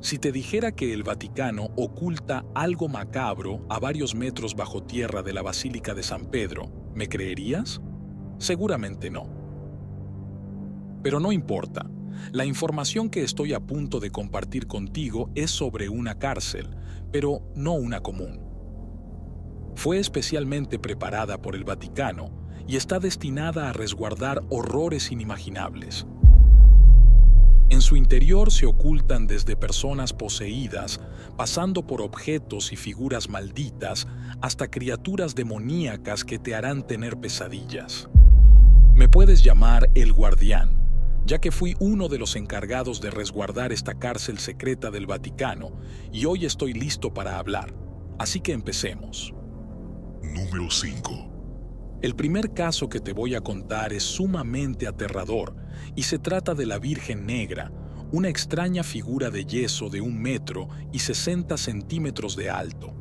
Si te dijera que el Vaticano oculta algo macabro a varios metros bajo tierra de la Basílica de San Pedro, ¿me creerías? Seguramente no. Pero no importa. La información que estoy a punto de compartir contigo es sobre una cárcel, pero no una común. Fue especialmente preparada por el Vaticano y está destinada a resguardar horrores inimaginables. En su interior se ocultan desde personas poseídas, pasando por objetos y figuras malditas, hasta criaturas demoníacas que te harán tener pesadillas. Me puedes llamar el Guardián, ya que fui uno de los encargados de resguardar esta cárcel secreta del Vaticano y hoy estoy listo para hablar. Así que empecemos. Número 5. El primer caso que te voy a contar es sumamente aterrador y se trata de la Virgen Negra, una extraña figura de yeso de 1,60 m de alto.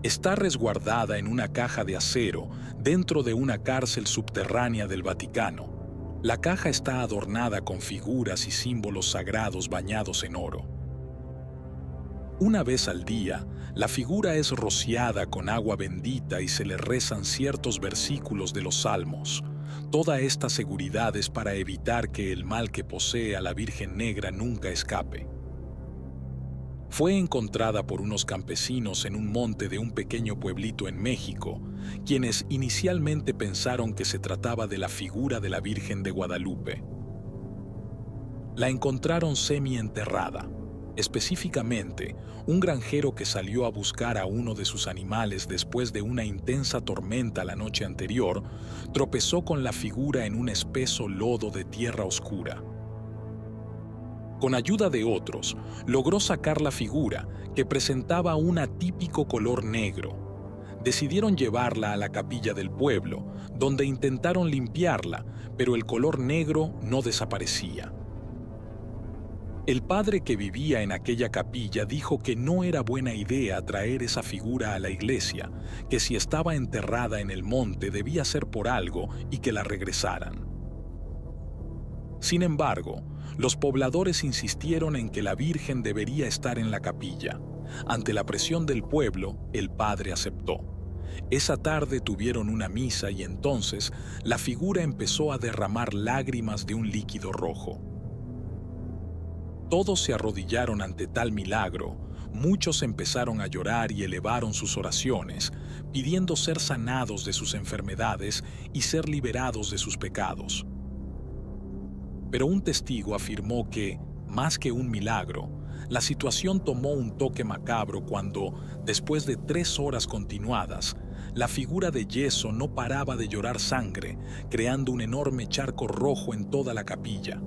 Está resguardada en una caja de acero dentro de una cárcel subterránea del Vaticano. La caja está adornada con figuras y símbolos sagrados bañados en oro. Una vez al día, la figura es rociada con agua bendita y se le rezan ciertos versículos de los Salmos. Toda esta seguridad es para evitar que el mal que posee a la Virgen Negra nunca escape. Fue encontrada por unos campesinos en un monte de un pequeño pueblito en México, quienes inicialmente pensaron que se trataba de la figura de la Virgen de Guadalupe. La encontraron semi-enterrada. Específicamente, un granjero que salió a buscar a uno de sus animales después de una intensa tormenta la noche anterior, tropezó con la figura en un espeso lodo de tierra oscura. Con ayuda de otros, logró sacar la figura, que presentaba un atípico color negro. Decidieron llevarla a la capilla del pueblo, donde intentaron limpiarla, pero el color negro no desaparecía. El padre que vivía en aquella capilla dijo que no era buena idea traer esa figura a la iglesia, que si estaba enterrada en el monte debía ser por algo y que la regresaran. Sin embargo, los pobladores insistieron en que la Virgen debería estar en la capilla. Ante la presión del pueblo, el padre aceptó. Esa tarde tuvieron una misa y entonces la figura empezó a derramar lágrimas de un líquido rojo. Todos se arrodillaron ante tal milagro, muchos empezaron a llorar y elevaron sus oraciones, pidiendo ser sanados de sus enfermedades y ser liberados de sus pecados. Pero un testigo afirmó que, más que un milagro, la situación tomó un toque macabro cuando, después de 3 horas continuadas, la figura de yeso no paraba de llorar sangre, creando un enorme charco rojo en toda la capilla.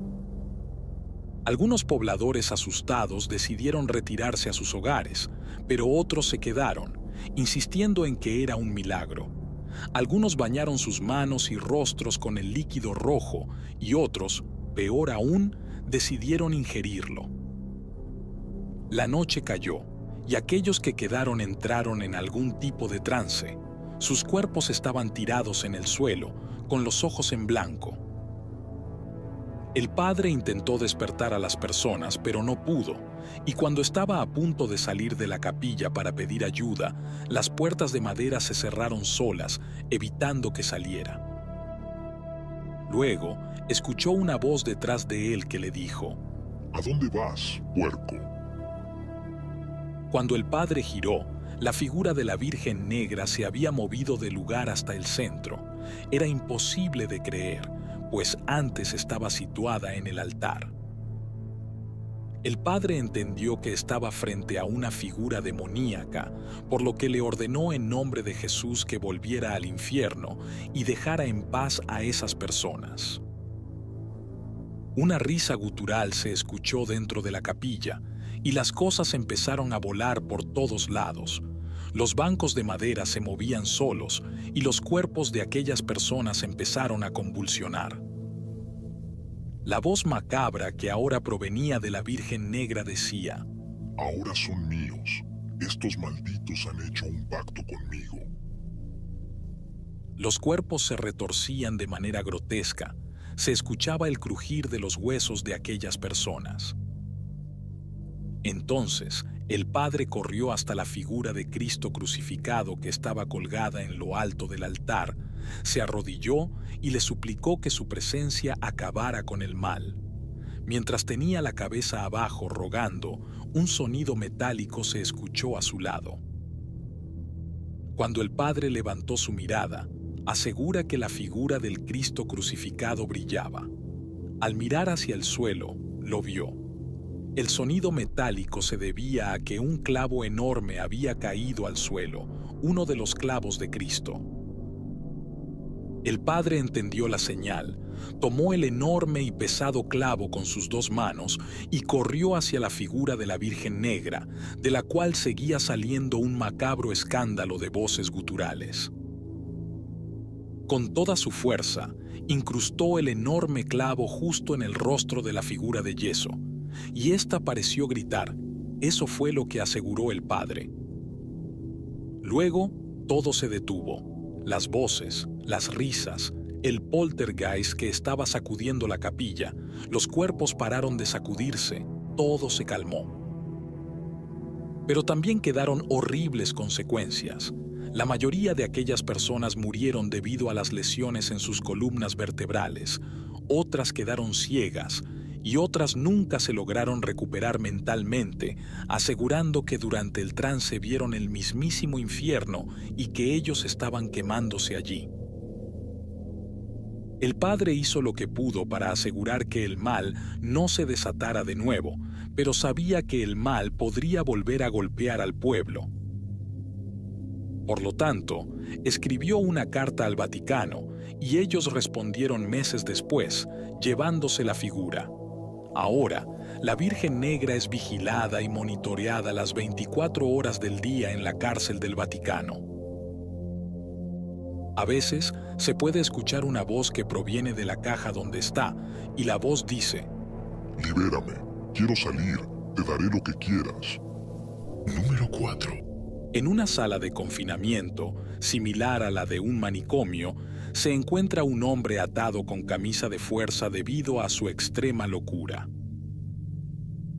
Algunos pobladores asustados decidieron retirarse a sus hogares, pero otros se quedaron, insistiendo en que era un milagro. Algunos bañaron sus manos y rostros con el líquido rojo y otros, peor aún, decidieron ingerirlo. La noche cayó y aquellos que quedaron entraron en algún tipo de trance. Sus cuerpos estaban tirados en el suelo, con los ojos en blanco. El padre intentó despertar a las personas, pero no pudo, y cuando estaba a punto de salir de la capilla para pedir ayuda, las puertas de madera se cerraron solas, evitando que saliera. Luego, escuchó una voz detrás de él que le dijo: ¿A dónde vas, puerco? Cuando el padre giró, la figura de la Virgen Negra se había movido del lugar hasta el centro. Era imposible de creer, pues antes estaba situada en el altar. El padre entendió que estaba frente a una figura demoníaca, por lo que le ordenó en nombre de Jesús que volviera al infierno y dejara en paz a esas personas. Una risa gutural se escuchó dentro de la capilla y las cosas empezaron a volar por todos lados. Los bancos de madera se movían solos y los cuerpos de aquellas personas empezaron a convulsionar. La voz macabra que ahora provenía de la Virgen Negra decía: Ahora son míos. Estos malditos han hecho un pacto conmigo. Los cuerpos se retorcían de manera grotesca. Se escuchaba el crujir de los huesos de aquellas personas. Entonces, el padre corrió hasta la figura de Cristo crucificado que estaba colgada en lo alto del altar, se arrodilló y le suplicó que su presencia acabara con el mal. Mientras tenía la cabeza abajo rogando, un sonido metálico se escuchó a su lado. Cuando el padre levantó su mirada, asegura que la figura del Cristo crucificado brillaba. Al mirar hacia el suelo, lo vio. El sonido metálico se debía a que un clavo enorme había caído al suelo, uno de los clavos de Cristo. El padre entendió la señal, tomó el enorme y pesado clavo con sus dos manos y corrió hacia la figura de la Virgen Negra, de la cual seguía saliendo un macabro escándalo de voces guturales. Con toda su fuerza, incrustó el enorme clavo justo en el rostro de la figura de yeso, y ésta pareció gritar. Eso fue lo que aseguró el padre. Luego, todo se detuvo. Las voces, las risas, el poltergeist que estaba sacudiendo la capilla, los cuerpos pararon de sacudirse, todo se calmó. Pero también quedaron horribles consecuencias. La mayoría de aquellas personas murieron debido a las lesiones en sus columnas vertebrales, otras quedaron ciegas y otras nunca se lograron recuperar mentalmente, asegurando que durante el trance vieron el mismísimo infierno y que ellos estaban quemándose allí. El padre hizo lo que pudo para asegurar que el mal no se desatara de nuevo, pero sabía que el mal podría volver a golpear al pueblo. Por lo tanto, escribió una carta al Vaticano y ellos respondieron meses después, llevándose la figura. Ahora, la Virgen Negra es vigilada y monitoreada las 24 horas del día en la cárcel del Vaticano. A veces se puede escuchar una voz que proviene de la caja donde está, y la voz dice: Libérame, quiero salir, te daré lo que quieras. Número 4. En una sala de confinamiento, similar a la de un manicomio, se encuentra un hombre atado con camisa de fuerza debido a su extrema locura.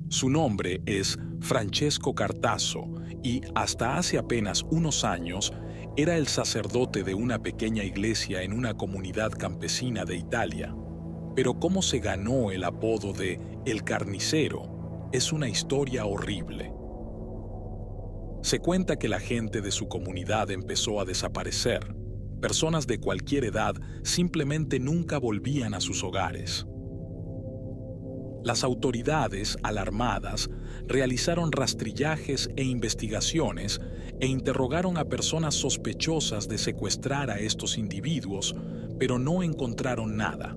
Su nombre es Francesco Cartasso y, hasta hace apenas unos años, era el sacerdote de una pequeña iglesia en una comunidad campesina de Italia. Pero cómo se ganó el apodo de El Carnicero es una historia horrible. Se cuenta que la gente de su comunidad empezó a desaparecer. Personas de cualquier edad simplemente nunca volvían a sus hogares. Las autoridades, alarmadas, realizaron rastrillajes e investigaciones e interrogaron a personas sospechosas de secuestrar a estos individuos, pero no encontraron nada.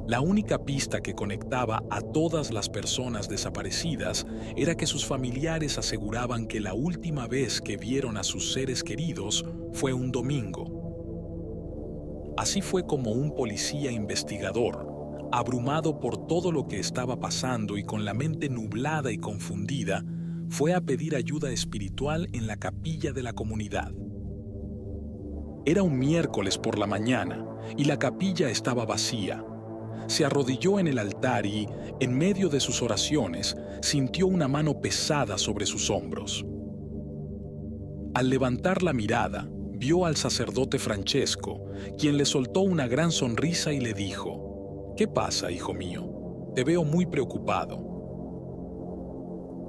La única pista que conectaba a todas las personas desaparecidas era que sus familiares aseguraban que la última vez que vieron a sus seres queridos fue un domingo. Así fue como un policía investigador, abrumado por todo lo que estaba pasando y con la mente nublada y confundida, fue a pedir ayuda espiritual en la capilla de la comunidad. Era un miércoles por la mañana y la capilla estaba vacía. Se arrodilló en el altar y, en medio de sus oraciones, sintió una mano pesada sobre sus hombros. Al levantar la mirada, vio al sacerdote Francesco, quien le soltó una gran sonrisa y le dijo: «¿Qué pasa, hijo mío? Te veo muy preocupado».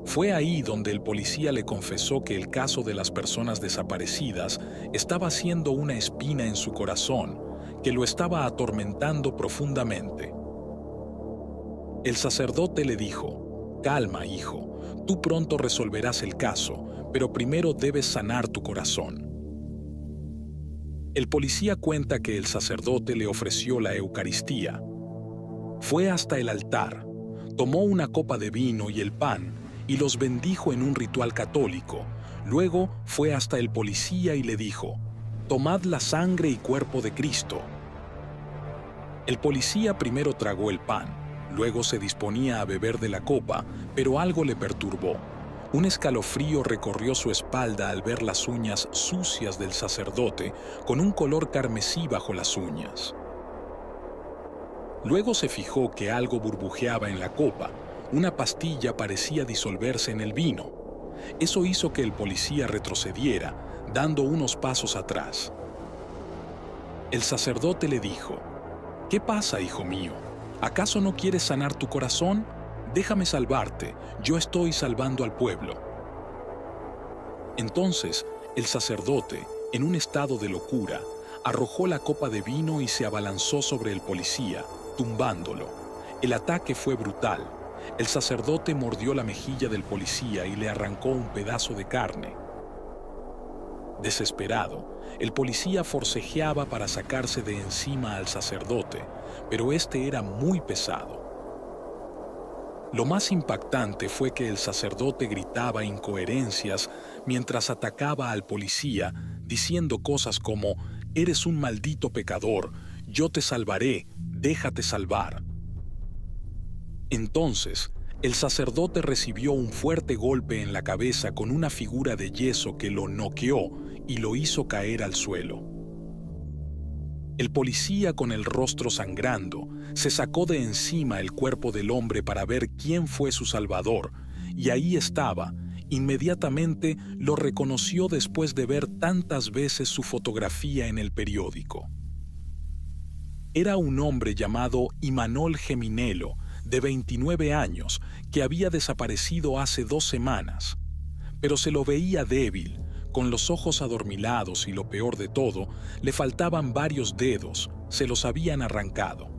Fue ahí donde el policía le confesó que el caso de las personas desaparecidas estaba haciendo una espina en su corazón, que lo estaba atormentando profundamente. El sacerdote le dijo: «Calma, hijo, tú pronto resolverás el caso, pero primero debes sanar tu corazón». El policía cuenta que el sacerdote le ofreció la Eucaristía. Fue hasta el altar, tomó una copa de vino y el pan y los bendijo en un ritual católico. Luego fue hasta el policía y le dijo: «Tomad la sangre y cuerpo de Cristo». El policía primero tragó el pan, luego se disponía a beber de la copa, pero algo le perturbó. Un escalofrío recorrió su espalda al ver las uñas sucias del sacerdote con un color carmesí bajo las uñas. Luego se fijó que algo burbujeaba en la copa, Una pastilla parecía disolverse en el vino. Eso hizo que el policía retrocediera, dando unos pasos atrás. El sacerdote le dijo: «¿Qué pasa, hijo mío? ¿Acaso no quieres sanar tu corazón? Déjame salvarte, yo estoy salvando al pueblo». Entonces, el sacerdote, en un estado de locura, arrojó la copa de vino y se abalanzó sobre el policía, tumbándolo. El ataque fue brutal. El sacerdote mordió la mejilla del policía y le arrancó un pedazo de carne. Desesperado, el policía forcejeaba para sacarse de encima al sacerdote, pero este era muy pesado. Lo más impactante fue que el sacerdote gritaba incoherencias mientras atacaba al policía, diciendo cosas como: «Eres un maldito pecador, yo te salvaré, déjate salvar». Entonces, el sacerdote recibió un fuerte golpe en la cabeza con una figura de yeso que lo noqueó y lo hizo caer al suelo. El policía, con el rostro sangrando, se sacó de encima el cuerpo del hombre para ver quién fue su salvador, y ahí estaba. Inmediatamente lo reconoció después de ver tantas veces su fotografía en el periódico. Era un hombre llamado Imanol Geminelo, de 29 años, que había desaparecido hace 2 semanas. Pero se lo veía débil, con los ojos adormilados y, lo peor de todo, le faltaban varios dedos, se los habían arrancado.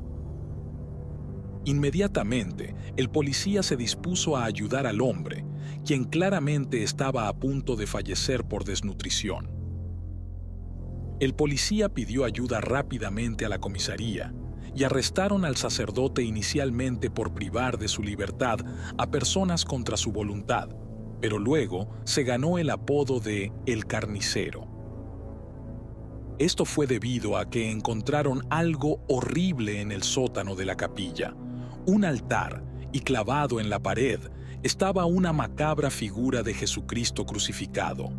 Inmediatamente, el policía se dispuso a ayudar al hombre, quien claramente estaba a punto de fallecer por desnutrición. El policía pidió ayuda rápidamente a la comisaría y arrestaron al sacerdote inicialmente por privar de su libertad a personas contra su voluntad, pero luego se ganó el apodo de El Carnicero. Esto fue debido a que encontraron algo horrible en el sótano de la capilla: un altar, y clavado en la pared estaba una macabra figura de Jesucristo crucificado.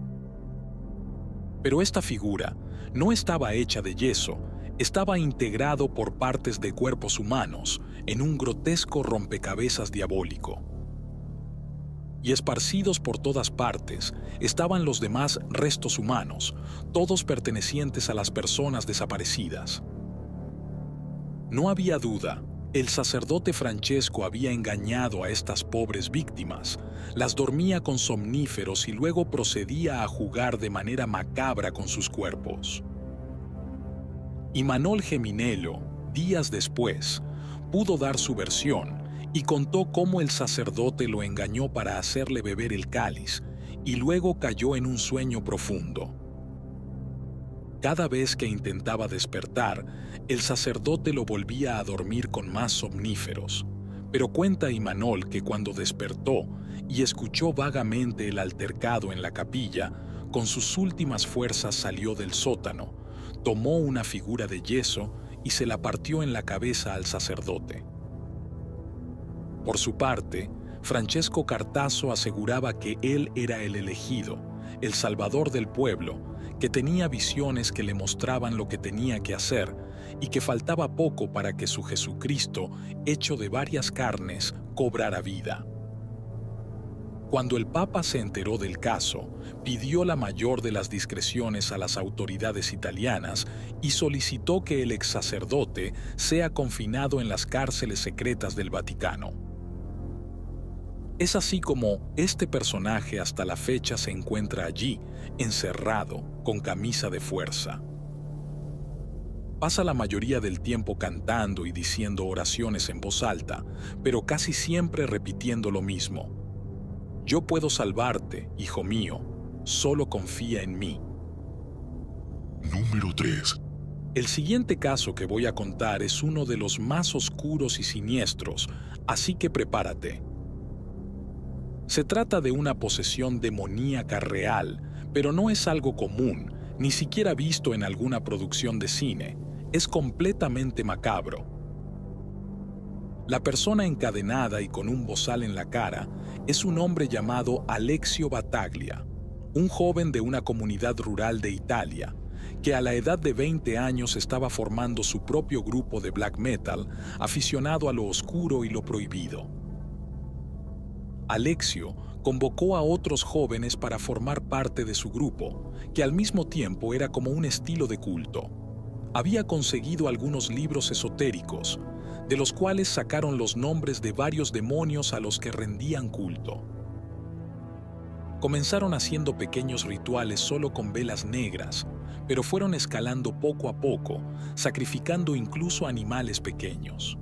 Pero esta figura no estaba hecha de yeso, estaba integrado por partes de cuerpos humanos en un grotesco rompecabezas diabólico. Y esparcidos por todas partes estaban los demás restos humanos, todos pertenecientes a las personas desaparecidas. No había duda, el sacerdote Francesco había engañado a estas pobres víctimas, las dormía con somníferos y luego procedía a jugar de manera macabra con sus cuerpos. Imanol Geminelo, días después, pudo dar su versión y contó cómo el sacerdote lo engañó para hacerle beber el cáliz y luego cayó en un sueño profundo. Cada vez que intentaba despertar, el sacerdote lo volvía a dormir con más somníferos. Pero cuenta Imanol que cuando despertó y escuchó vagamente el altercado en la capilla, con sus últimas fuerzas salió del sótano, tomó una figura de yeso y se la partió en la cabeza al sacerdote. Por su parte, Francesco Cartazo aseguraba que él era el elegido, el salvador del pueblo, que tenía visiones que le mostraban lo que tenía que hacer y que faltaba poco para que su Jesucristo, hecho de varias carnes, cobrara vida. Cuando el Papa se enteró del caso, pidió la mayor de las discreciones a las autoridades italianas y solicitó que el ex sacerdote sea confinado en las cárceles secretas del Vaticano. Es así como este personaje hasta la fecha se encuentra allí, encerrado, con camisa de fuerza. Pasa la mayoría del tiempo cantando y diciendo oraciones en voz alta, pero casi siempre repitiendo lo mismo: «Yo puedo salvarte, hijo mío, solo confía en mí». Número 3. El siguiente caso que voy a contar es uno de los más oscuros y siniestros, así que prepárate. Se trata de una posesión demoníaca real, pero no es algo común, ni siquiera visto en alguna producción de cine. Es completamente macabro. La persona encadenada y con un bozal en la cara es un hombre llamado Alexio Battaglia, un joven de una comunidad rural de Italia, que a la edad de 20 años estaba formando su propio grupo de black metal, aficionado a lo oscuro y lo prohibido. Alexio convocó a otros jóvenes para formar parte de su grupo, que al mismo tiempo era como un estilo de culto. Había conseguido algunos libros esotéricos, de los cuales sacaron los nombres de varios demonios a los que rendían culto. Comenzaron haciendo pequeños rituales solo con velas negras, pero fueron escalando poco a poco, sacrificando incluso animales pequeños.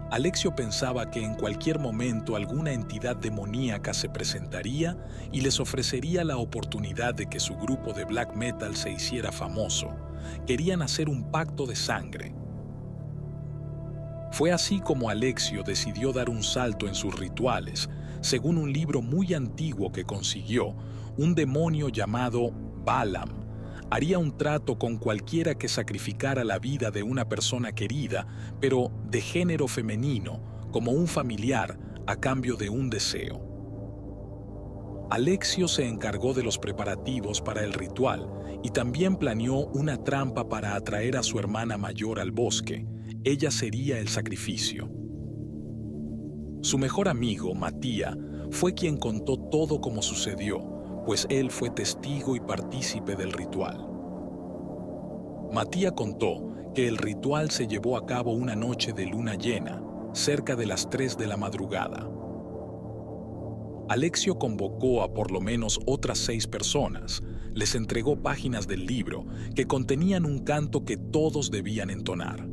Alexio pensaba que en cualquier momento alguna entidad demoníaca se presentaría y les ofrecería la oportunidad de que su grupo de black metal se hiciera famoso. Querían hacer un pacto de sangre. Fue así como Alexio decidió dar un salto en sus rituales. Según un libro muy antiguo que consiguió, un demonio llamado Balaam haría un trato con cualquiera que sacrificara la vida de una persona querida, pero de género femenino, como un familiar, a cambio de un deseo. Alexio se encargó de los preparativos para el ritual y también planeó una trampa para atraer a su hermana mayor al bosque. Ella sería el sacrificio. Su mejor amigo, Matías, fue quien contó todo como sucedió, pues él fue testigo y partícipe del ritual. Matías contó que el ritual se llevó a cabo una noche de luna llena, cerca de las 3 de la madrugada. Alexio convocó a por lo menos otras 6 personas, les entregó páginas del libro que contenían un canto que todos debían entonar.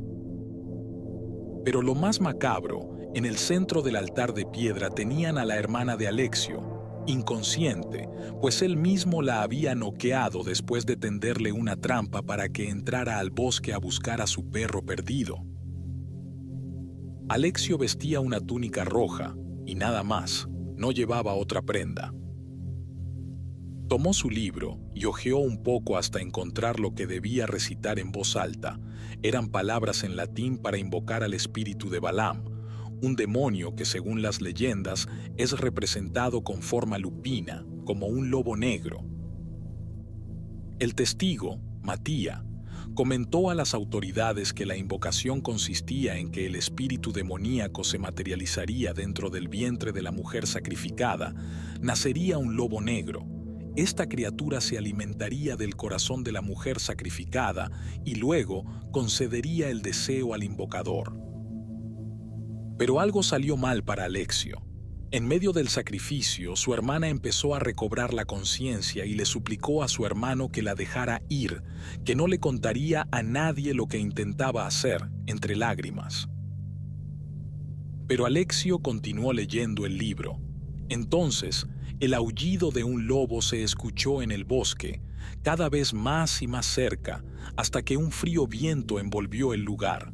Pero lo más macabro, en el centro del altar de piedra tenían a la hermana de Alexio, inconsciente, pues él mismo la había noqueado después de tenderle una trampa para que entrara al bosque a buscar a su perro perdido. Alexio vestía una túnica roja y nada más, no llevaba otra prenda. Tomó su libro y hojeó un poco hasta encontrar lo que debía recitar en voz alta. Eran palabras en latín para invocar al espíritu de Balaam, un demonio que, según las leyendas, es representado con forma lupina, como un lobo negro. El testigo, Matías, comentó a las autoridades que la invocación consistía en que el espíritu demoníaco se materializaría dentro del vientre de la mujer sacrificada, nacería un lobo negro. Esta criatura se alimentaría del corazón de la mujer sacrificada y luego concedería el deseo al invocador. Pero algo salió mal para Alexio. En medio del sacrificio, su hermana empezó a recobrar la conciencia y le suplicó a su hermano que la dejara ir, que no le contaría a nadie lo que intentaba hacer, entre lágrimas. Pero Alexio continuó leyendo el libro. Entonces, el aullido de un lobo se escuchó en el bosque, cada vez más y más cerca, hasta que un frío viento envolvió el lugar.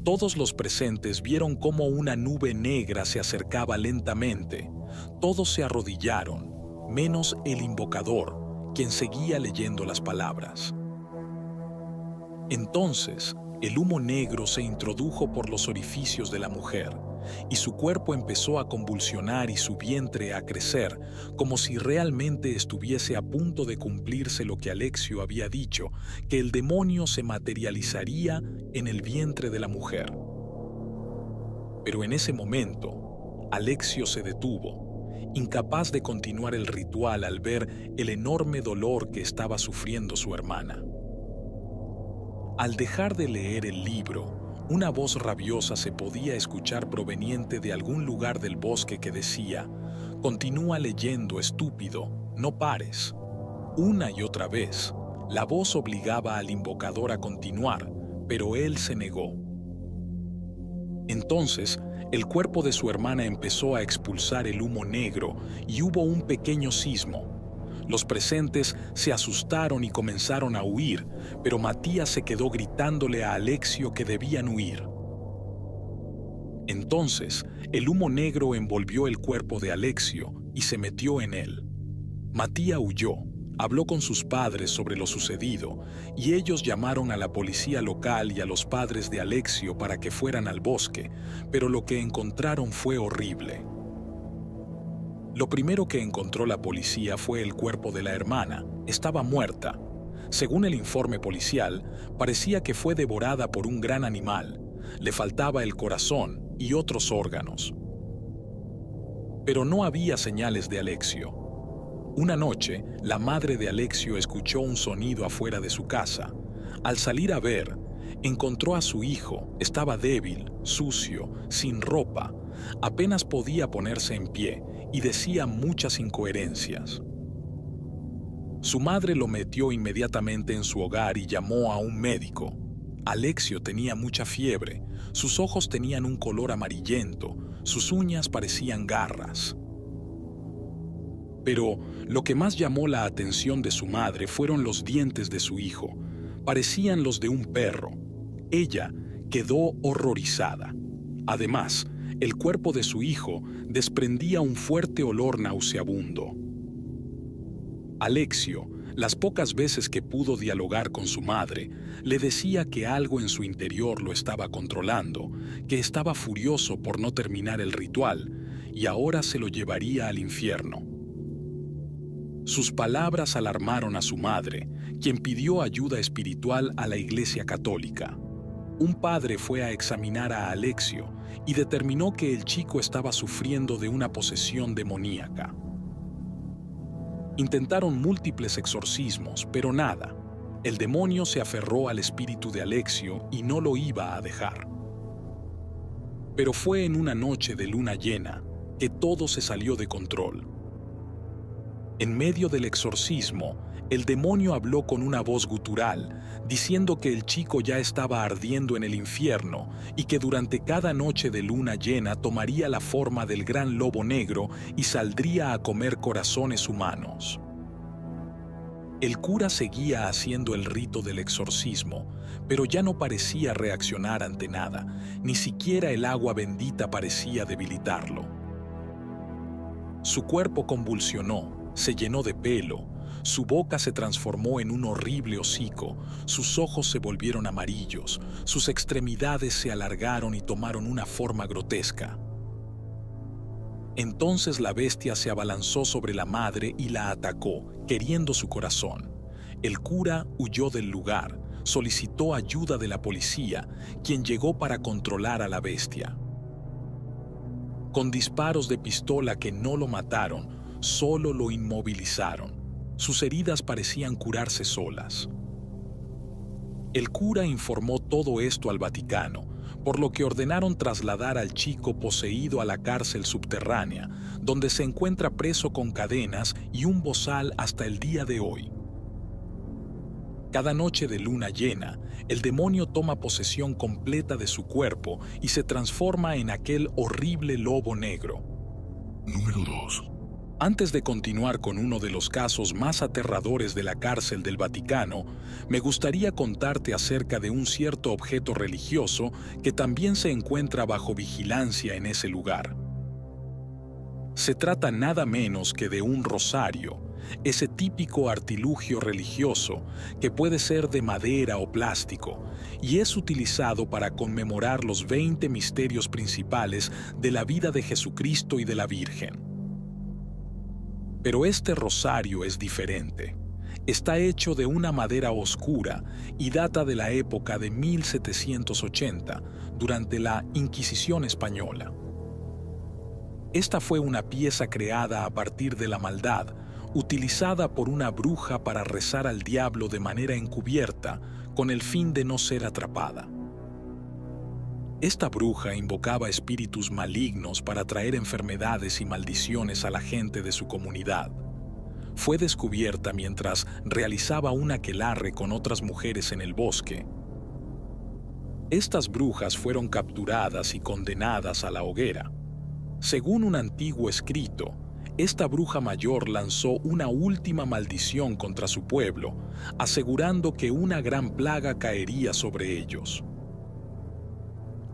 Todos los presentes vieron cómo una nube negra se acercaba lentamente. Todos se arrodillaron, menos el invocador, quien seguía leyendo las palabras. Entonces, el humo negro se introdujo por los orificios de la mujer, y su cuerpo empezó a convulsionar y su vientre a crecer, como si realmente estuviese a punto de cumplirse lo que Alexio había dicho, que el demonio se materializaría en el vientre de la mujer. Pero en ese momento, Alexio se detuvo, incapaz de continuar el ritual al ver el enorme dolor que estaba sufriendo su hermana. Al dejar de leer el libro, una voz rabiosa se podía escuchar proveniente de algún lugar del bosque que decía: «Continúa leyendo, estúpido, no pares». Una y otra vez, la voz obligaba al invocador a continuar, pero él se negó. Entonces, el cuerpo de su hermana empezó a expulsar el humo negro y hubo un pequeño sismo. Los presentes se asustaron y comenzaron a huir, pero Matías se quedó gritándole a Alexio que debían huir. Entonces, el humo negro envolvió el cuerpo de Alexio y se metió en él. Matías huyó, habló con sus padres sobre lo sucedido, y ellos llamaron a la policía local y a los padres de Alexio para que fueran al bosque, pero lo que encontraron fue horrible. Lo primero que encontró la policía fue el cuerpo de la hermana. Estaba muerta. Según el informe policial, parecía que fue devorada por un gran animal. Le faltaba el corazón y otros órganos. pero no había señales de Alexio. Una noche, la madre de Alexio escuchó un sonido afuera de su casa. Al salir a ver, encontró a su hijo. Estaba débil, sucio, sin ropa. Apenas podía ponerse en pie y decía muchas incoherencias. Su madre lo metió inmediatamente en su hogar y llamó a un médico. Alexio tenía mucha fiebre, sus ojos tenían un color amarillento, sus uñas parecían garras. Pero lo que más llamó la atención de su madre fueron los dientes de su hijo. Parecían los de un perro. Ella quedó horrorizada. Además, el cuerpo de su hijo desprendía un fuerte olor nauseabundo. Alexio, las pocas veces que pudo dialogar con su madre, le decía que algo en su interior lo estaba controlando, que estaba furioso por no terminar el ritual y ahora se lo llevaría al infierno. Sus palabras alarmaron a su madre, quien pidió ayuda espiritual a la Iglesia Católica. Un padre fue a examinar a Alexio y determinó que el chico estaba sufriendo de una posesión demoníaca. Intentaron múltiples exorcismos, pero nada. El demonio se aferró al espíritu de Alexio y no lo iba a dejar. Pero fue en una noche de luna llena que todo se salió de control. En medio del exorcismo, el demonio habló con una voz gutural, diciendo que el chico ya estaba ardiendo en el infierno y que durante cada noche de luna llena tomaría la forma del gran lobo negro y saldría a comer corazones humanos. El cura seguía haciendo el rito del exorcismo, pero ya no parecía reaccionar ante nada, ni siquiera el agua bendita parecía debilitarlo. Su cuerpo convulsionó, se llenó de pelo, su boca se transformó en un horrible hocico, sus ojos se volvieron amarillos, sus extremidades se alargaron y tomaron una forma grotesca. Entonces la bestia se abalanzó sobre la madre y la atacó, queriendo su corazón. El cura huyó del lugar, solicitó ayuda de la policía, quien llegó para controlar a la bestia. Con disparos de pistola que no lo mataron, solo lo inmovilizaron. Sus heridas parecían curarse solas. El cura informó todo esto al Vaticano, por lo que ordenaron trasladar al chico poseído a la cárcel subterránea, donde se encuentra preso con cadenas y un bozal hasta el día de hoy. Cada noche de luna llena, el demonio toma posesión completa de su cuerpo y se transforma en aquel horrible lobo negro. Número 2. Antes de continuar con uno de los casos más aterradores de la cárcel del Vaticano, me gustaría contarte acerca de un cierto objeto religioso que también se encuentra bajo vigilancia en ese lugar. Se trata nada menos que de un rosario, ese típico artilugio religioso que puede ser de madera o plástico y es utilizado para conmemorar los 20 misterios principales de la vida de Jesucristo y de la Virgen. Pero este rosario es diferente. Está hecho de una madera oscura y data de la época de 1780, durante la Inquisición española. Esta fue una pieza creada a partir de la maldad, utilizada por una bruja para rezar al diablo de manera encubierta, con el fin de no ser atrapada. Esta bruja invocaba espíritus malignos para traer enfermedades y maldiciones a la gente de su comunidad. Fue descubierta mientras realizaba un aquelarre con otras mujeres en el bosque. Estas brujas fueron capturadas y condenadas a la hoguera. Según un antiguo escrito, esta bruja mayor lanzó una última maldición contra su pueblo, asegurando que una gran plaga caería sobre ellos.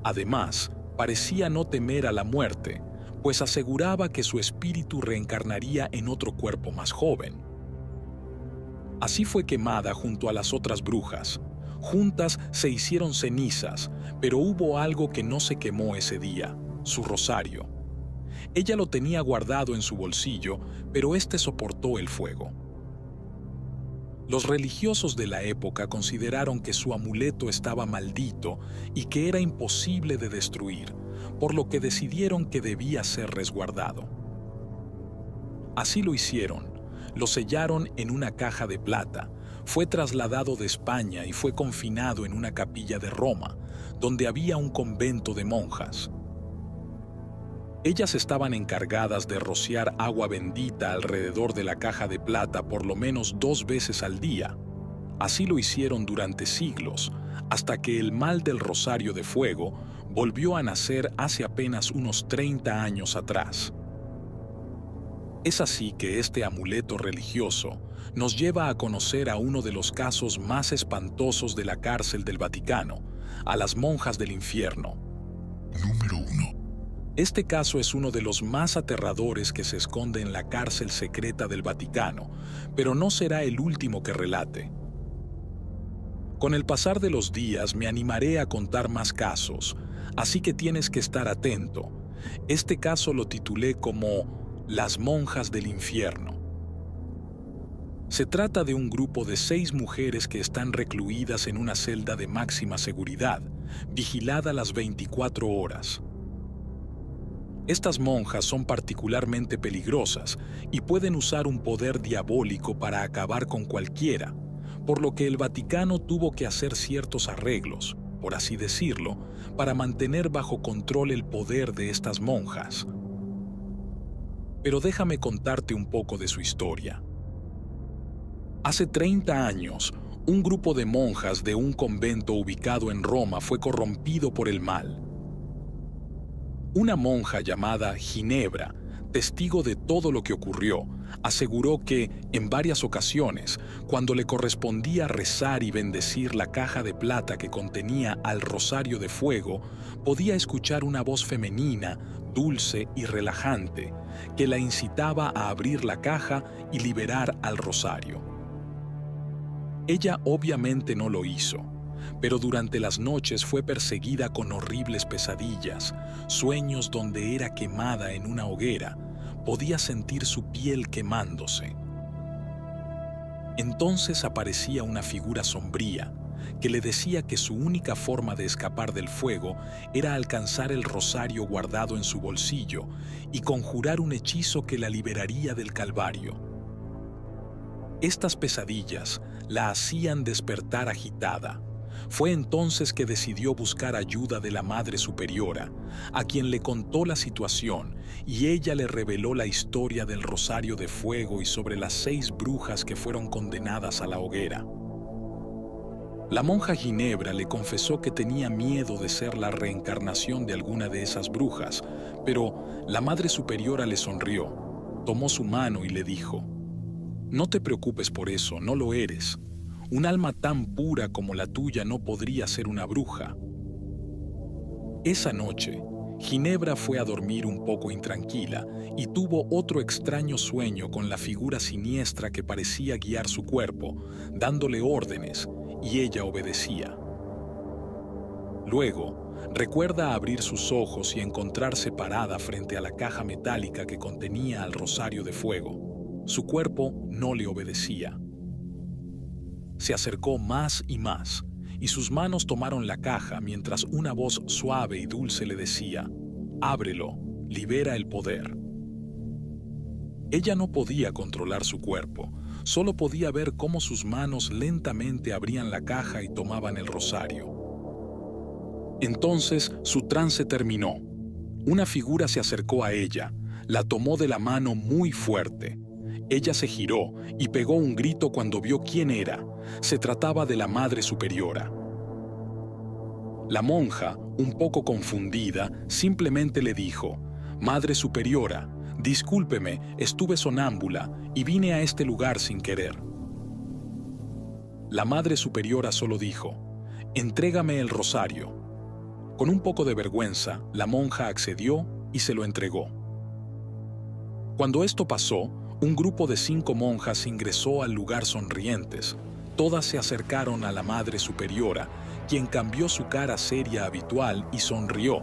Además, parecía no temer a la muerte, pues aseguraba que su espíritu reencarnaría en otro cuerpo más joven. Así fue quemada junto a las otras brujas. Juntas se hicieron cenizas, pero hubo algo que no se quemó ese día: su rosario. Ella lo tenía guardado en su bolsillo, pero este soportó el fuego. Los religiosos de la época consideraron que su amuleto estaba maldito y que era imposible de destruir, por lo que decidieron que debía ser resguardado. Así lo hicieron. Lo sellaron en una caja de plata. Fue trasladado de España y fue confinado en una capilla de Roma, donde había un convento de monjas. Ellas estaban encargadas de rociar agua bendita alrededor de la caja de plata por lo menos 2 veces al día. Así lo hicieron durante siglos, hasta que el mal del rosario de fuego volvió a nacer hace apenas unos 30 años atrás. Es así que este amuleto religioso nos lleva a conocer a uno de los casos más espantosos de la cárcel del Vaticano, a las monjas del infierno. Número 1. Este caso es uno de los más aterradores que se esconde en la cárcel secreta del Vaticano, pero no será el último que relate. Con el pasar de los días me animaré a contar más casos, así que tienes que estar atento. Este caso lo titulé como Las monjas del infierno. Se trata de un grupo de 6 mujeres que están recluidas en una celda de máxima seguridad, vigilada las 24 horas. Estas monjas son particularmente peligrosas y pueden usar un poder diabólico para acabar con cualquiera, por lo que el Vaticano tuvo que hacer ciertos arreglos, por así decirlo, para mantener bajo control el poder de estas monjas. Pero déjame contarte un poco de su historia. Hace 30 años, un grupo de monjas de un convento ubicado en Roma fue corrompido por el mal. Una monja llamada Ginebra, testigo de todo lo que ocurrió, aseguró que, en varias ocasiones, cuando le correspondía rezar y bendecir la caja de plata que contenía al rosario de fuego, podía escuchar una voz femenina, dulce y relajante, que la incitaba a abrir la caja y liberar al rosario. Ella obviamente no lo hizo, pero durante las noches fue perseguida con horribles pesadillas, sueños donde era quemada en una hoguera, podía sentir su piel quemándose. Entonces aparecía una figura sombría que le decía que su única forma de escapar del fuego era alcanzar el rosario guardado en su bolsillo y conjurar un hechizo que la liberaría del calvario. Estas pesadillas la hacían despertar agitada. Fue entonces que decidió buscar ayuda de la Madre Superiora, a quien le contó la situación, y ella le reveló la historia del rosario de fuego y sobre las 6 brujas que fueron condenadas a la hoguera. La monja Ginebra le confesó que tenía miedo de ser la reencarnación de alguna de esas brujas, pero la Madre Superiora le sonrió, tomó su mano y le dijo: «No te preocupes por eso, no lo eres. Un alma tan pura como la tuya no podría ser una bruja». Esa noche, Ginebra fue a dormir un poco intranquila y tuvo otro extraño sueño con la figura siniestra que parecía guiar su cuerpo, dándole órdenes, y ella obedecía. Luego, recuerda abrir sus ojos y encontrarse parada frente a la caja metálica que contenía al rosario de fuego. Su cuerpo no le obedecía. Se acercó más y más, y sus manos tomaron la caja mientras una voz suave y dulce le decía: «Ábrelo, libera el poder». Ella no podía controlar su cuerpo, solo podía ver cómo sus manos lentamente abrían la caja y tomaban el rosario. Entonces su trance terminó. Una figura se acercó a ella, la tomó de la mano muy fuerte. Ella se giró y pegó un grito cuando vio quién era. Se trataba de la Madre Superiora. La monja, un poco confundida, simplemente le dijo: «Madre Superiora, discúlpeme, estuve sonámbula y vine a este lugar sin querer». La Madre Superiora solo dijo: «Entrégame el rosario». Con un poco de vergüenza, la monja accedió y se lo entregó. Cuando esto pasó, un grupo de 5 monjas ingresó al lugar sonrientes. Todas se acercaron a la Madre Superiora, quien cambió su cara seria habitual y sonrió,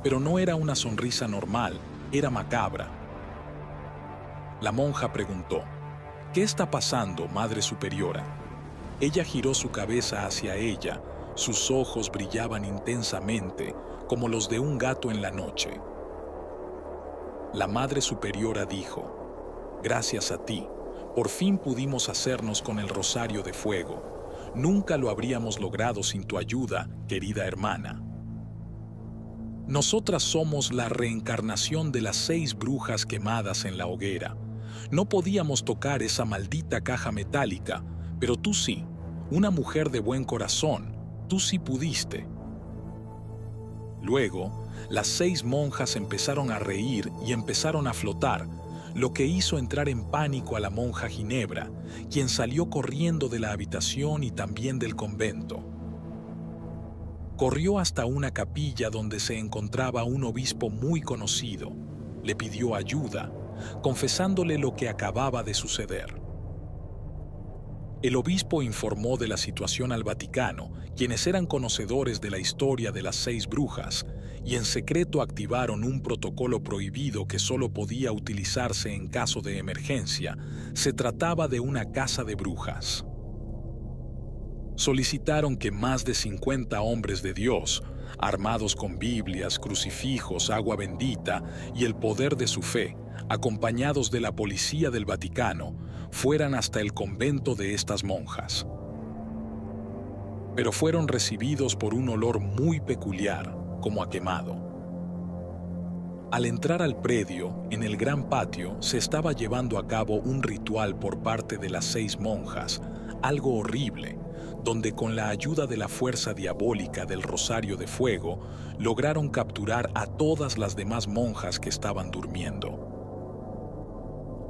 pero no era una sonrisa normal, era macabra. La monja preguntó: «¿Qué está pasando, Madre Superiora?». Ella giró su cabeza hacia ella, sus ojos brillaban intensamente, como los de un gato en la noche. La Madre Superiora dijo: Gracias a ti, por fin pudimos hacernos con el rosario de fuego. Nunca lo habríamos logrado sin tu ayuda, querida hermana. Nosotras somos la reencarnación de las 6 brujas quemadas en la hoguera. No podíamos tocar esa maldita caja metálica, pero tú sí, una mujer de buen corazón, tú sí pudiste. Luego, las 6 monjas empezaron a reír y empezaron a flotar, lo que hizo entrar en pánico a la monja Ginebra, quien salió corriendo de la habitación y también del convento. Corrió hasta una capilla donde se encontraba un obispo muy conocido. Le pidió ayuda, confesándole lo que acababa de suceder. El obispo informó de la situación al Vaticano, quienes eran conocedores de la historia de las 6 brujas, y en secreto activaron un protocolo prohibido que solo podía utilizarse en caso de emergencia. Se trataba de una casa de brujas. Solicitaron que más de 50 hombres de Dios, armados con Biblias, crucifijos, agua bendita y el poder de su fe, acompañados de la policía del Vaticano, fueran hasta el convento de estas monjas. Pero fueron recibidos por un olor muy peculiar, como a quemado. Al entrar al predio, en el gran patio, se estaba llevando a cabo un ritual por parte de las 6 monjas, algo horrible, donde con la ayuda de la fuerza diabólica del Rosario de Fuego, lograron capturar a todas las demás monjas que estaban durmiendo.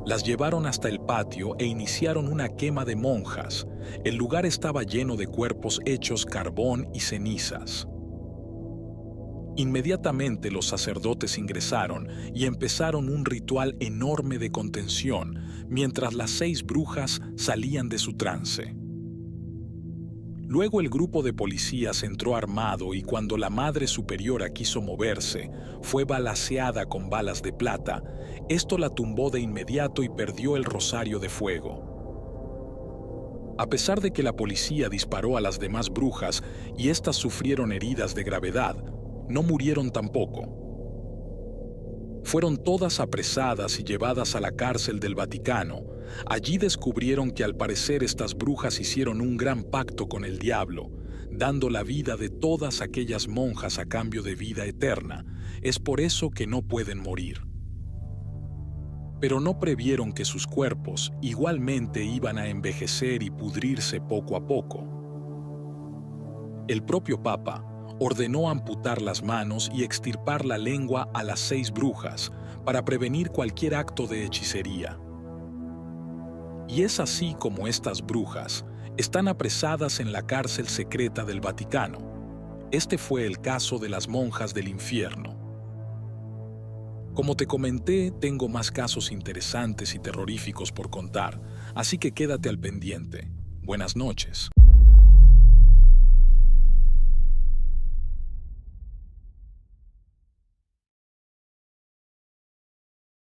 Las llevaron hasta el patio e iniciaron una quema de monjas. El lugar estaba lleno de cuerpos hechos carbón y cenizas. Inmediatamente los sacerdotes ingresaron y empezaron un ritual enorme de contención, mientras las 6 brujas salían de su trance. Luego el grupo de policías entró armado y cuando la Madre Superiora quiso moverse, fue balaceada con balas de plata. Esto la tumbó de inmediato y perdió el rosario de fuego. A pesar de que la policía disparó a las demás brujas y éstas sufrieron heridas de gravedad, no murieron tampoco. Fueron todas apresadas y llevadas a la cárcel del Vaticano. Allí descubrieron que al parecer estas brujas hicieron un gran pacto con el diablo, dando la vida de todas aquellas monjas a cambio de vida eterna. Es por eso que no pueden morir. Pero no previeron que sus cuerpos igualmente iban a envejecer y pudrirse poco a poco. El propio Papa ordenó amputar las manos y extirpar la lengua a las 6 brujas para prevenir cualquier acto de hechicería. Y es así como estas brujas están apresadas en la cárcel secreta del Vaticano. Este fue el caso de las monjas del infierno. Como te comenté, tengo más casos interesantes y terroríficos por contar, así que quédate al pendiente. Buenas noches.